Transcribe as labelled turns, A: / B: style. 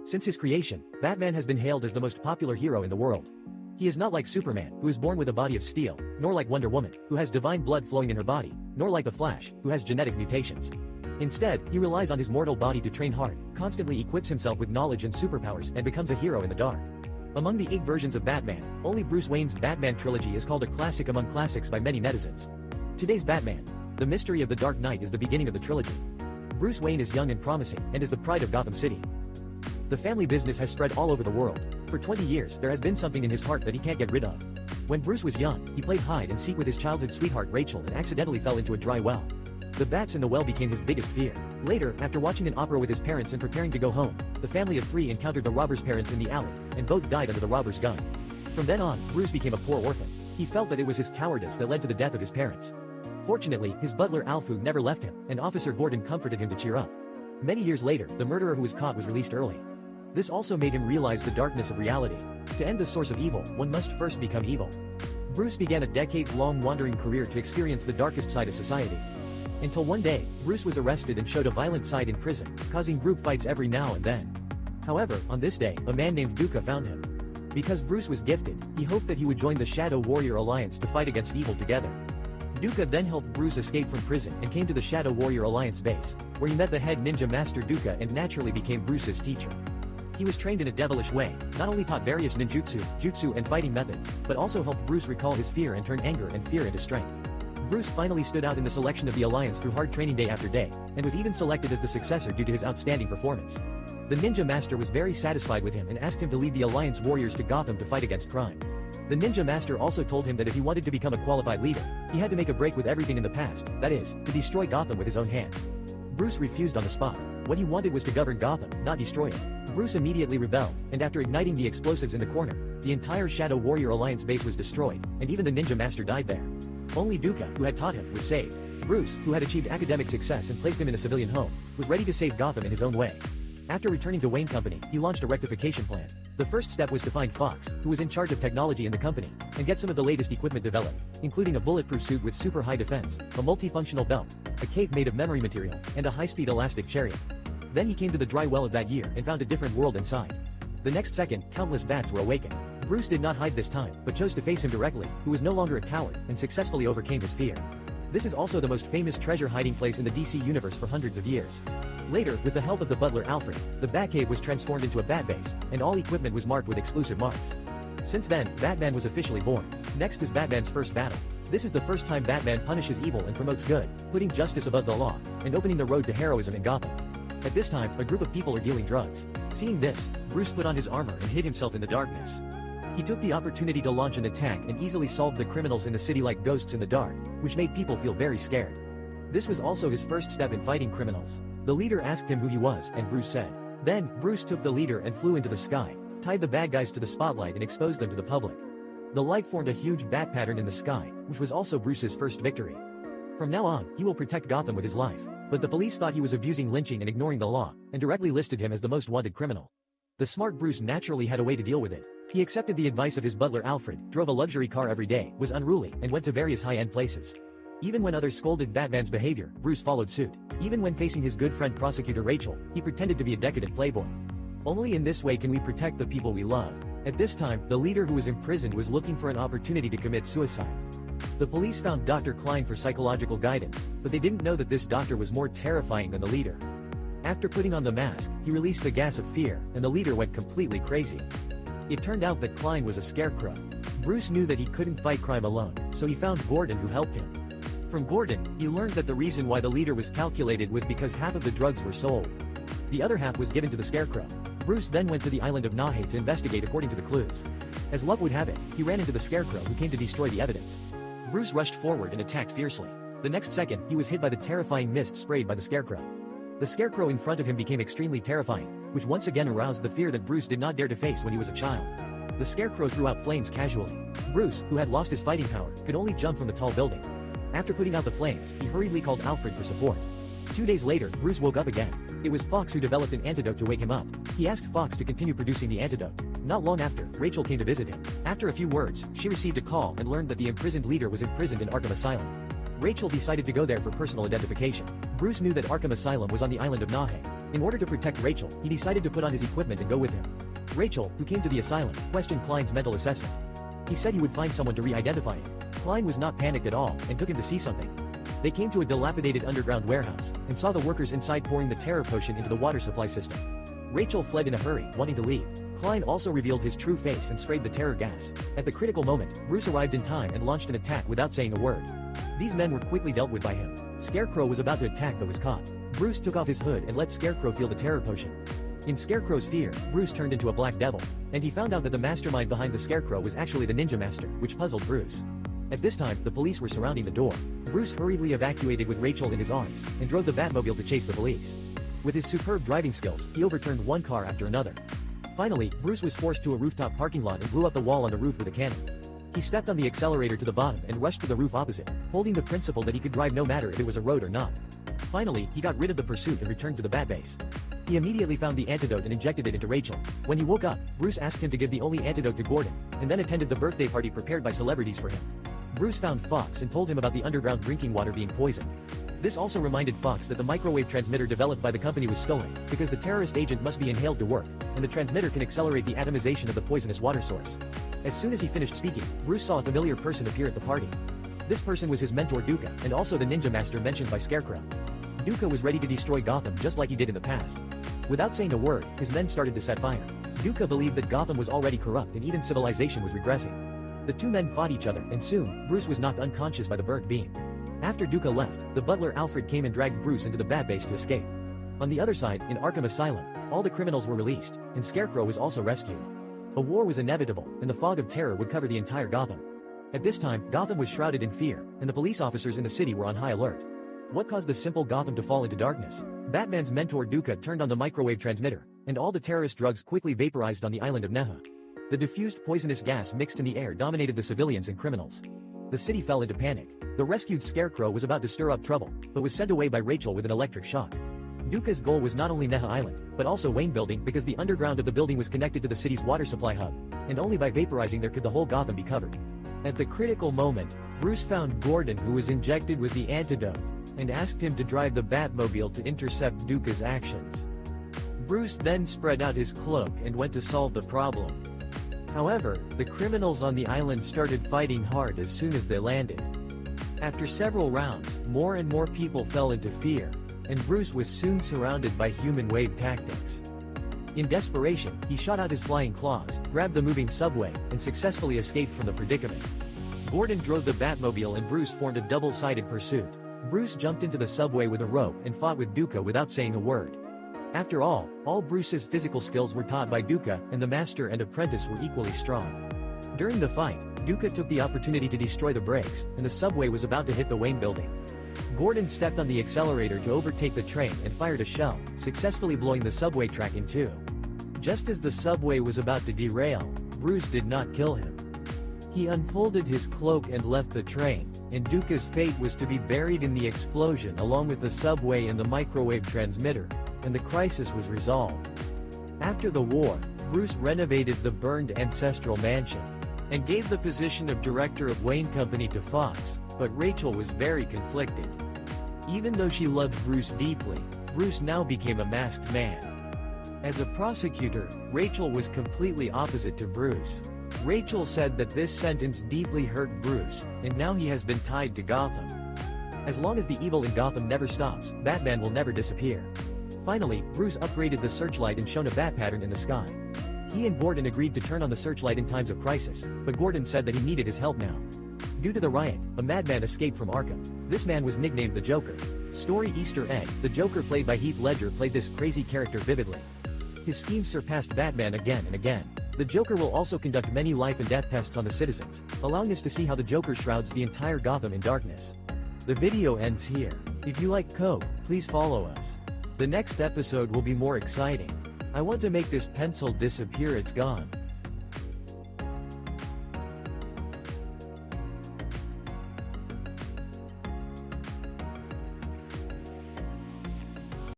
A: Since his creation, Batman has been hailed as the most popular hero in the world. He is not like Superman, who is born with a body of steel, nor like Wonder Woman, who has divine blood flowing in her body, nor like the Flash, who has genetic mutations. Instead, he relies on his mortal body to train hard, constantly equips himself with knowledge and superpowers, and becomes a hero in the dark. Among the 8 versions of Batman, only Bruce Wayne's Batman trilogy is called a classic among classics by many netizens. Today's Batman, the mystery of the Dark Knight, is the beginning of the trilogy. Bruce Wayne is young and promising, and is the pride of Gotham City. The family business has spread all over the world. For 20 years, there has been something in his heart that he can't get rid of. When Bruce was young, he played hide and seek with his childhood sweetheart Rachel and accidentally fell into a dry well. The bats in the well became his biggest fear. Later, after watching an opera with his parents and preparing to go home, the family of 3 encountered the robbers' parents in the alley, and both died under the robbers' gun. From then on, Bruce became a poor orphan. He felt that it was his cowardice that led to the death of his parents. Fortunately, his butler Alfred never left him, and Officer Gordon comforted him to cheer up. Many years later, the murderer who was caught was released early. This also made him realize the darkness of reality. To end the source of evil, one must first become evil. Bruce began a decades-long wandering career to experience the darkest side of society. Until one day, Bruce was arrested and showed a violent side in prison, causing group fights every now and then. However, on this day, a man named Duca found him. Because Bruce was gifted, he hoped that he would join the Shadow Warrior Alliance to fight against evil together. Duca then helped Bruce escape from prison and came to the Shadow Warrior Alliance base, where he met the head ninja master Duca and naturally became Bruce's teacher. He was trained in a devilish way, not only taught various ninjutsu, jutsu and fighting methods, but also helped Bruce recall his fear and turn anger and fear into strength. Bruce finally stood out in the selection of the Alliance through hard training day after day, and was even selected as the successor due to his outstanding performance. The ninja master was very satisfied with him and asked him to lead the Alliance warriors to Gotham to fight against crime. The ninja master also told him that if he wanted to become a qualified leader, he had to make a break with everything in the past, that is, to destroy Gotham with his own hands. Bruce refused on the spot. What he wanted was to govern Gotham, not destroy it. Bruce immediately rebelled, and after igniting the explosives in the corner, the entire Shadow Warrior Alliance base was destroyed, and even the ninja master died there. Only Duca, who had taught him, was saved. Bruce, who had achieved academic success and placed him in a civilian home, was ready to save Gotham in his own way. After returning to Wayne Company, he launched a rectification plan. The first step was to find Fox, who was in charge of technology in the company, and get some of the latest equipment developed, including a bulletproof suit with super high defense, a multifunctional belt, a cape made of memory material, and a high-speed elastic chariot. Then he came to the dry well of that year and found a different world inside. The next second, countless bats were awakened. Bruce did not hide this time, but chose to face him directly, who was no longer a coward, and successfully overcame his fear. This is also the most famous treasure hiding place in the DC universe for hundreds of years. Later, with the help of the butler Alfred, the Batcave was transformed into a bat base, and all equipment was marked with exclusive marks. Since then, Batman was officially born. Next is Batman's first battle. This is the first time Batman punishes evil and promotes good, putting justice above the law, and opening the road to heroism in Gotham. At this time, a group of people are dealing drugs. Seeing this, Bruce put on his armor and hid himself in the darkness. He took the opportunity to launch an attack and easily solved the criminals in the city like ghosts in the dark, which made people feel very scared. This was also his first step in fighting criminals. The leader asked him who he was, and Bruce said. Then, Bruce took the leader and flew into the sky, tied the bad guys to the spotlight and exposed them to the public. The light formed a huge bat pattern in the sky, which was also Bruce's first victory. From now on, he will protect Gotham with his life. But the police thought he was abusing lynching and ignoring the law, and directly listed him as the most wanted criminal. The smart Bruce naturally had a way to deal with it. He accepted the advice of his butler Alfred, drove a luxury car every day, was unruly, and went to various high-end places. Even when others scolded Batman's behavior, Bruce followed suit. Even when facing his good friend prosecutor Rachel, he pretended to be a decadent playboy. Only in this way can we protect the people we love. At this time, the leader who was imprisoned was looking for an opportunity to commit suicide. The police found Dr. Klein for psychological guidance, but they didn't know that this doctor was more terrifying than the leader. After putting on the mask, he released the gas of fear, and the leader went completely crazy. It turned out that Klein was a scarecrow. Bruce knew that he couldn't fight crime alone, so he found Gordon who helped him. From Gordon, he learned that the reason why the leader was calculated was because half of the drugs were sold. The other half was given to the scarecrow. Bruce then went to the island of Nahe to investigate according to the clues. As luck would have it, he ran into the scarecrow who came to destroy the evidence. Bruce rushed forward and attacked fiercely. The next second, he was hit by the terrifying mist sprayed by the scarecrow. The scarecrow in front of him became extremely terrifying, which once again aroused the fear that Bruce did not dare to face when he was a child. The scarecrow threw out flames casually. Bruce, who had lost his fighting power, could only jump from the tall building. After putting out the flames, he hurriedly called Alfred for support. 2 days later, Bruce woke up again. It was Fox who developed an antidote to wake him up. He asked Fox to continue producing the antidote. Not long after, Rachel came to visit him. After a few words, she received a call and learned that the imprisoned leader was imprisoned in Arkham Asylum. Rachel decided to go there for personal identification. Bruce knew that Arkham Asylum was on the island of Nahe. In order to protect Rachel, he decided to put on his equipment and go with him. Rachel, who came to the asylum, questioned Klein's mental assessment. He said he would find someone to re-identify him. Klein was not panicked at all, and took him to see something. They came to a dilapidated underground warehouse, and saw the workers inside pouring the terror potion into the water supply system. Rachel fled in a hurry, wanting to leave. Klein also revealed his true face and sprayed the terror gas. At the critical moment, Bruce arrived in time and launched an attack without saying a word. These men were quickly dealt with by him. Scarecrow was about to attack but was caught. Bruce took off his hood and let Scarecrow feel the terror potion. In Scarecrow's fear, Bruce turned into a black devil, and he found out that the mastermind behind the Scarecrow was actually the Ninja Master, which puzzled Bruce. At this time, the police were surrounding the door. Bruce hurriedly evacuated with Rachel in his arms, and drove the Batmobile to chase the police. With his superb driving skills, he overturned one car after another. Finally, Bruce was forced to a rooftop parking lot and blew up the wall on the roof with a cannon. He stepped on the accelerator to the bottom and rushed to the roof opposite, holding the principle that he could drive no matter if it was a road or not. Finally, he got rid of the pursuit and returned to the Batbase. He immediately found the antidote and injected it into Rachel. When he woke up, Bruce asked him to give the only antidote to Gordon, and then attended the birthday party prepared by celebrities for him. Bruce found Fox and told him about the underground drinking water being poisoned. This also reminded Fox that the microwave transmitter developed by the company was stolen, because the terrorist agent must be inhaled to work, and the transmitter can accelerate the atomization of the poisonous water source. As soon as he finished speaking, Bruce saw a familiar person appear at the party. This person was his mentor Duca, and also the Ninja Master mentioned by Scarecrow. Duca was ready to destroy Gotham just like he did in the past. Without saying a word, his men started to set fire. Duca believed that Gotham was already corrupt and even civilization was regressing. The two men fought each other, and soon, Bruce was knocked unconscious by the burnt beam. After Duca left, the butler Alfred came and dragged Bruce into the Batbase to escape. On the other side, in Arkham Asylum, all the criminals were released, and Scarecrow was also rescued. A war was inevitable, and the fog of terror would cover the entire Gotham. At this time, Gotham was shrouded in fear, and the police officers in the city were on high alert. What caused the simple Gotham to fall into darkness? Batman's mentor Duca turned on the microwave transmitter, and all the terrorist drugs quickly vaporized on the island of Neha. The diffused poisonous gas mixed in the air dominated the civilians and criminals. The city fell into panic. The rescued Scarecrow was about to stir up trouble, but was sent away by Rachel with an electric shock. Duca's goal was not only Neha Island, but also Wayne Building because the underground of the building was connected to the city's water supply hub, and only by vaporizing there could the whole Gotham be covered. At the critical moment, Bruce found Gordon who was injected with the antidote, and asked him to drive the Batmobile to intercept Duca's actions. Bruce then spread out his cloak and went to solve the problem. However, the criminals on the island started fighting hard as soon as they landed. After several rounds, more and more people fell into fear, and Bruce was soon surrounded by human wave tactics. In desperation, he shot out his flying claws, grabbed the moving subway, and successfully escaped from the predicament. Gordon drove the Batmobile and Bruce formed a double-sided pursuit. Bruce jumped into the subway with a rope and fought with Duca without saying a word. After all Bruce's physical skills were taught by Duca, and the master and apprentice were equally strong. During the fight, Duca took the opportunity to destroy the brakes, and the subway was about to hit the Wayne Building. Gordon stepped on the accelerator to overtake the train and fired a shell, successfully blowing the subway track in two. Just as the subway was about to derail, Bruce did not kill him. He unfolded his cloak and left the train, and Duca's fate was to be buried in the explosion along with the subway and the microwave transmitter, and the crisis was resolved. After the war, Bruce renovated the burned ancestral mansion, and gave the position of director of Wayne Company to Fox, but Rachel was very conflicted. Even though she loved Bruce deeply, Bruce now became a masked man. As a prosecutor, Rachel was completely opposite to Bruce. Rachel said that this sentence deeply hurt Bruce, and now he has been tied to Gotham. As long as the evil in Gotham never stops, Batman will never disappear. Finally, Bruce upgraded the searchlight and shone a bat pattern in the sky. He and Gordon agreed to turn on the searchlight in times of crisis, but Gordon said that he needed his help now. Due to the riot, a madman escaped from Arkham. This man was nicknamed the Joker. Story Easter egg: the Joker played by Heath Ledger played this crazy character vividly. His schemes surpassed Batman again and again. The Joker will also conduct many life and death tests on the citizens, allowing us to see how the Joker shrouds the entire Gotham in darkness. The video ends here. If you like Coke, please follow us. The next episode will be more exciting. I want to make this pencil disappear, it's gone.